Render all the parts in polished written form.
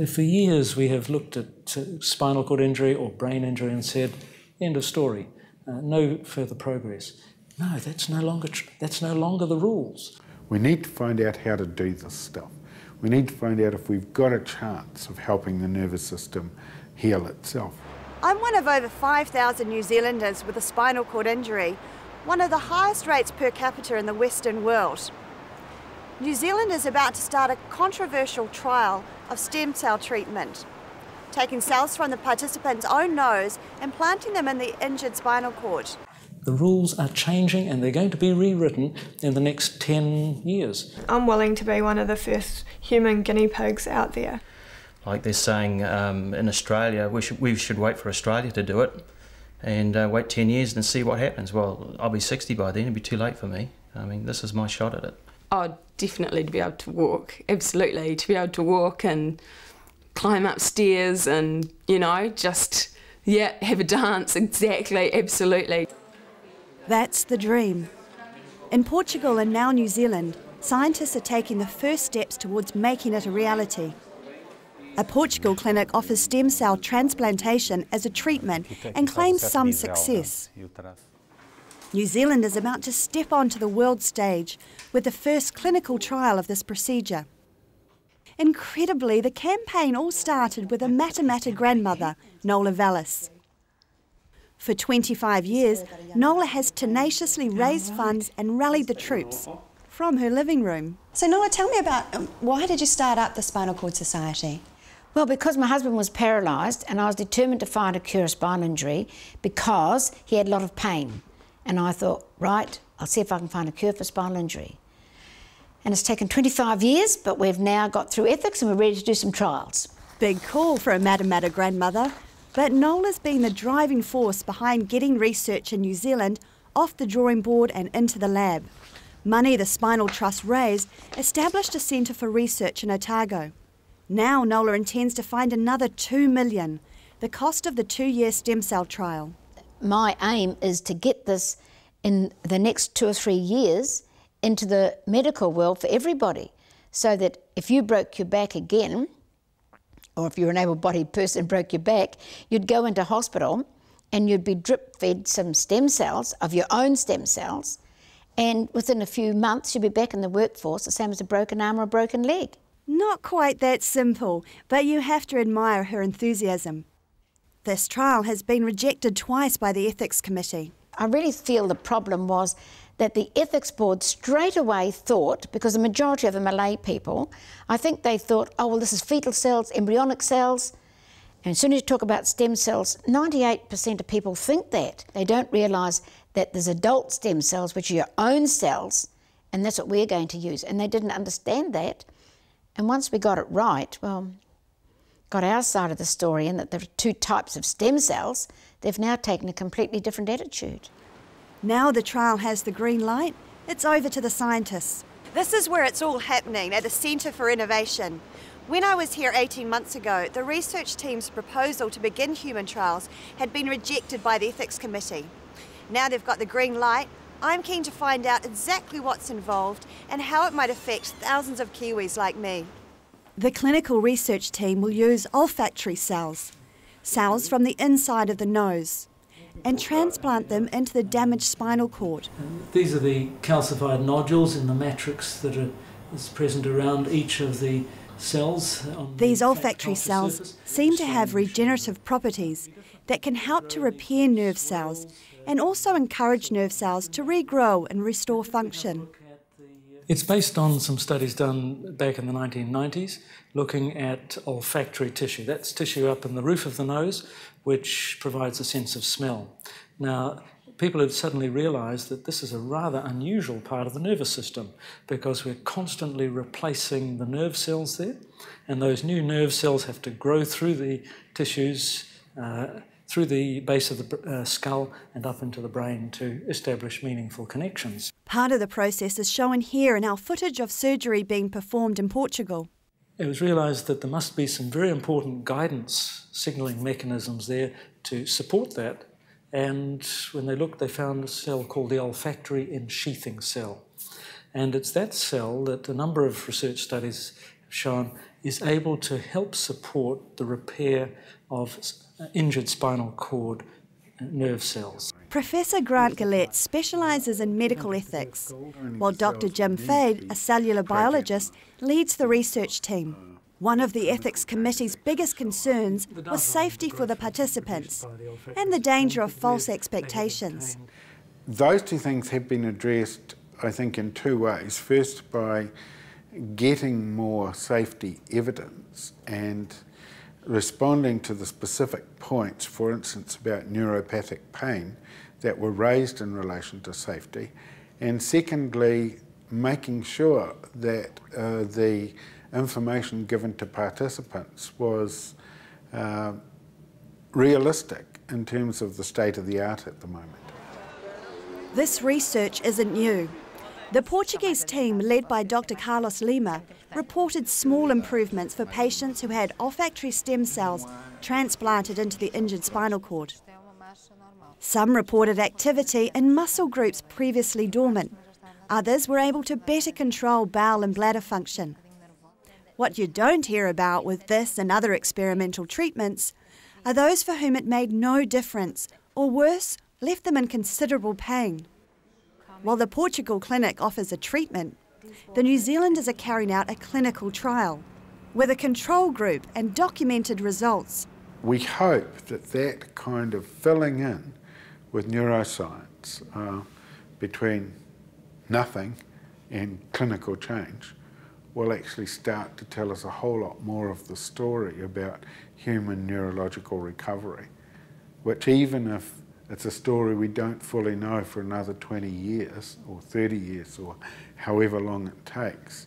For years we have looked at spinal cord injury or brain injury and said, end of story, no further progress. No, that's no longer the rules. We need to find out how to do this stuff. We need to find out if we've got a chance of helping the nervous system heal itself. I'm one of over 5,000 New Zealanders with a spinal cord injury, one of the highest rates per capita in the Western world. New Zealand is about to start a controversial trial of stem cell treatment, taking cells from the participant's own nose and planting them in the injured spinal cord. The rules are changing and they're going to be rewritten in the next 10 years. I'm willing to be one of the first human guinea pigs out there. Like they're saying in Australia, we should wait for Australia to do it and wait 10 years and see what happens. Well, I'll be 60 by then, it'll be too late for me. I mean, this is my shot at it. Oh, definitely to be able to walk, absolutely. To be able to walk and climb upstairs and, you know, just, yeah, have a dance, exactly, absolutely. That's the dream. In Portugal and now New Zealand, scientists are taking the first steps towards making it a reality. A Portugal clinic offers stem cell transplantation as a treatment and claims some success. New Zealand is about to step onto the world stage with the first clinical trial of this procedure. Incredibly, the campaign all started with a Matamata grandmother, Noela Vallis. For 25 years, Noela has tenaciously raised funds and rallied the troops from her living room. So Noela, tell me about why did you start up the Spinal Cord Society? Well, because my husband was paralysed and I was determined to find a cure of spinal injury because he had a lot of pain. And I thought, right, I'll see if I can find a cure for spinal injury. And it's taken 25 years, but we've now got through ethics and we're ready to do some trials. Big call for a Matamata grandmother, but Noela's been the driving force behind getting research in New Zealand off the drawing board and into the lab. Money the Spinal Trust raised established a centre for research in Otago. Now Noela intends to find another $2 million, the cost of the 2-year stem cell trial. My aim is to get this in the next 2 or 3 years into the medical world for everybody, so that if you broke your back again, or if you're an able-bodied person and broke your back, you'd go into hospital and you'd be drip-fed some stem cells, of your own stem cells, and within a few months you'd be back in the workforce, the same as a broken arm or a broken leg. Not quite that simple, but you have to admire her enthusiasm. This trial has been rejected twice by the Ethics Committee. I really feel the problem was that the Ethics Board straight away thought, because the majority of them are lay people, I think they thought, oh, well, this is fetal cells, embryonic cells. And as soon as you talk about stem cells, 98% of people think that. They don't realise that there's adult stem cells, which are your own cells, and that's what we're going to use. And they didn't understand that. And once we got it right, well, got our side of the story in that there are 2 types of stem cells, they've now taken a completely different attitude. Now the trial has the green light, it's over to the scientists. This is where it's all happening, at the Centre for Innovation. When I was here 18 months ago, the research team's proposal to begin human trials had been rejected by the Ethics Committee. Now they've got the green light, I'm keen to find out exactly what's involved and how it might affect thousands of Kiwis like me. The clinical research team will use olfactory cells from the inside of the nose, and transplant them into the damaged spinal cord. These are the calcified nodules in the matrix that is present around each of the cells. These olfactory cells seem to have regenerative properties that can help to repair nerve cells and also encourage nerve cells to regrow and restore function. It's based on some studies done back in the 1990s looking at olfactory tissue. That's tissue up in the roof of the nose which provides a sense of smell. Now, people have suddenly realised that this is a rather unusual part of the nervous system because we're constantly replacing the nerve cells there, and those new nerve cells have to grow through the tissues, through the base of the skull and up into the brain to establish meaningful connections. Part of the process is shown here in our footage of surgery being performed in Portugal. It was realised that there must be some very important guidance signalling mechanisms there to support that, and when they looked they found a cell called the olfactory ensheathing cell. And it's that cell that a number of research studies have shown is able to help support the repair of injured spinal cord nerve cells. Professor Grant Gillet specialises in medical ethics, while Dr Jim Fade, a cellular biologist, leads the research team. One of the ethics committee's biggest concerns was safety for the participants and the danger of false expectations. Those two things have been addressed, I think, in two ways. First, by getting more safety evidence and responding to the specific points, for instance, about neuropathic pain that were raised in relation to safety. And secondly, making sure that the information given to participants was realistic in terms of the state of the art at the moment. This research isn't new. The Portuguese team, led by Dr Carlos Lima, reported small improvements for patients who had olfactory stem cells transplanted into the injured spinal cord. Some reported activity in muscle groups previously dormant. Others were able to better control bowel and bladder function. What you don't hear about with this and other experimental treatments are those for whom it made no difference, or worse, left them in considerable pain. While the Portugal clinic offers a treatment, the New Zealanders are carrying out a clinical trial with a control group and documented results. We hope that that kind of filling in with neuroscience between nothing and clinical change will actually start to tell us a whole lot more of the story about human neurological recovery, which, even if it's a story we don't fully know for another 20 years or 30 years or however long it takes,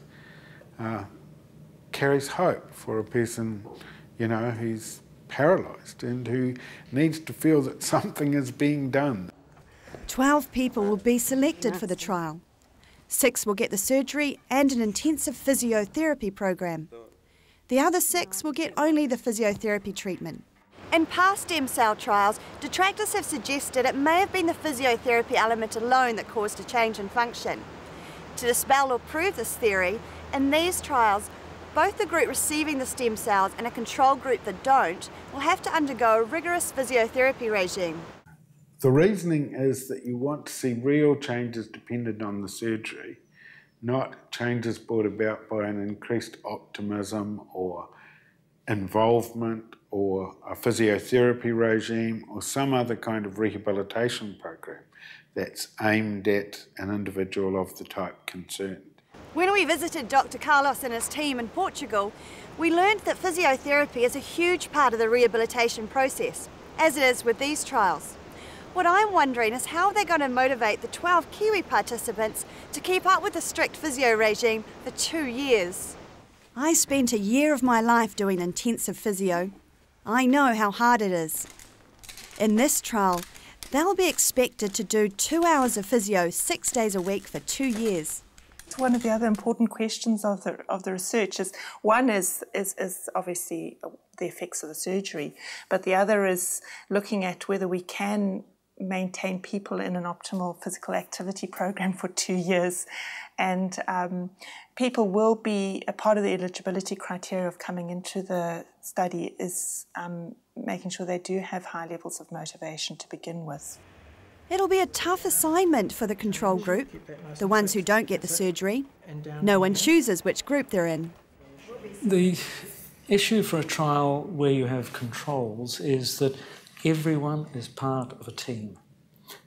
carries hope for a person, you know, who's paralysed and who needs to feel that something is being done. 12 people will be selected for the trial. 6 will get the surgery and an intensive physiotherapy program. The other 6 will get only the physiotherapy treatment. In past Stemcell trials, detractors have suggested it may have been the physiotherapy element alone that caused a change in function. To dispel or prove this theory, in these trials, both the group receiving the stem cells and a control group that don't will have to undergo a rigorous physiotherapy regime. The reasoning is that you want to see real changes dependent on the surgery, not changes brought about by an increased optimism or involvement or a physiotherapy regime or some other kind of rehabilitation program that's aimed at an individual of the type concerned. When we visited Dr Carlos and his team in Portugal, we learned that physiotherapy is a huge part of the rehabilitation process, as it is with these trials. What I'm wondering is how they're going to motivate the 12 Kiwi participants to keep up with the strict physio regime for 2 years. I spent a year of my life doing intensive physio. I know how hard it is. In this trial, they'll be expected to do 2 hours of physio 6 days a week for 2 years. One of the other important questions of the research is, one is obviously the effects of the surgery, but the other is looking at whether we can maintain people in an optimal physical activity program for 2 years. And people will be, a part of the eligibility criteria of coming into the study is making sure they do have high levels of motivation to begin with. It'll be a tough assignment for the control group, the ones who don't get the surgery. No one chooses which group they're in. The issue for a trial where you have controls is that everyone is part of a team.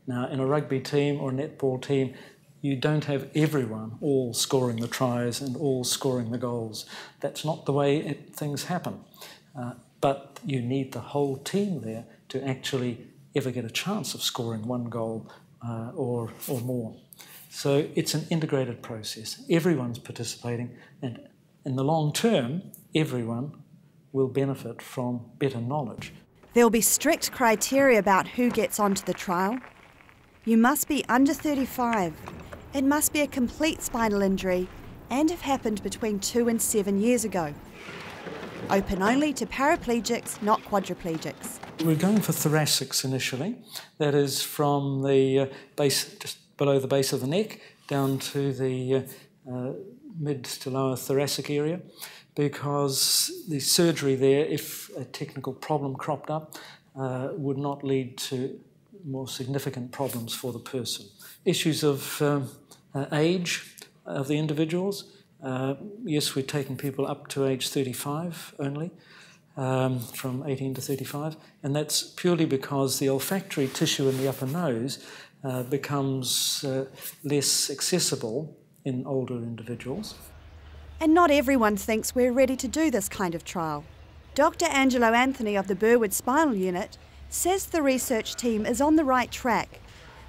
Now, in a rugby team or a netball team, you don't have everyone all scoring the tries and all scoring the goals. That's not the way things happen. But you need the whole team there to actually ever get a chance of scoring 1 goal or more. So it's an integrated process. Everyone's participating, and in the long term, everyone will benefit from better knowledge. There'll be strict criteria about who gets onto the trial. You must be under 35. It must be a complete spinal injury and have happened between 2 and 7 years ago. Open only to paraplegics, not quadriplegics. We're going for thoracics initially. That is from the base, just below the base of the neck, down to the mid to lower thoracic area, because the surgery there, if a technical problem cropped up, would not lead to more significant problems for the person. Issues of age of the individuals. Yes, we're taking people up to age 35 only, from 18 to 35, and that's purely because the olfactory tissue in the upper nose becomes less accessible in older individuals. And not everyone thinks we're ready to do this kind of trial. Dr. Angelo Anthony of the Burwood Spinal Unit says the research team is on the right track,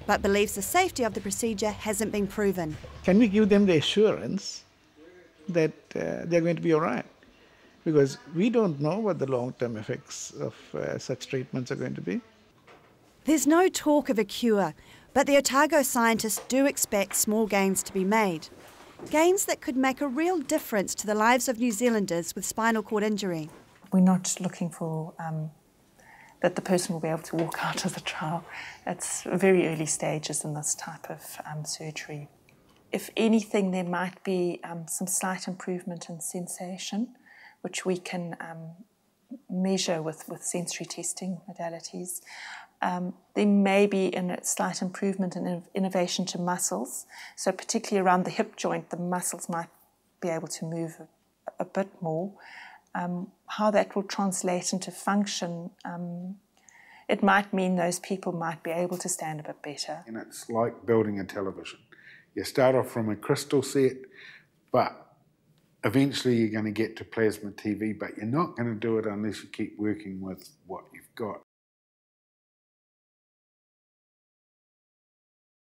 but believes the safety of the procedure hasn't been proven. Can we give them the assurance that they're going to be all right? Because we don't know what the long-term effects of such treatments are going to be. There's no talk of a cure, but the Otago scientists do expect small gains to be made. Gains that could make a real difference to the lives of New Zealanders with spinal cord injury. We're not looking for that the person will be able to walk out of the trial. It's very early stages in this type of surgery. If anything, there might be some slight improvement in sensation, which we can measure with sensory testing modalities. There may be a slight improvement in innervation to muscles. So particularly around the hip joint, the muscles might be able to move a bit more. How that will translate into function, it might mean those people might be able to stand a bit better. And it's like building a television. You start off from a crystal set, but eventually you're going to get to plasma TV, but you're not going to do it unless you keep working with what you've got.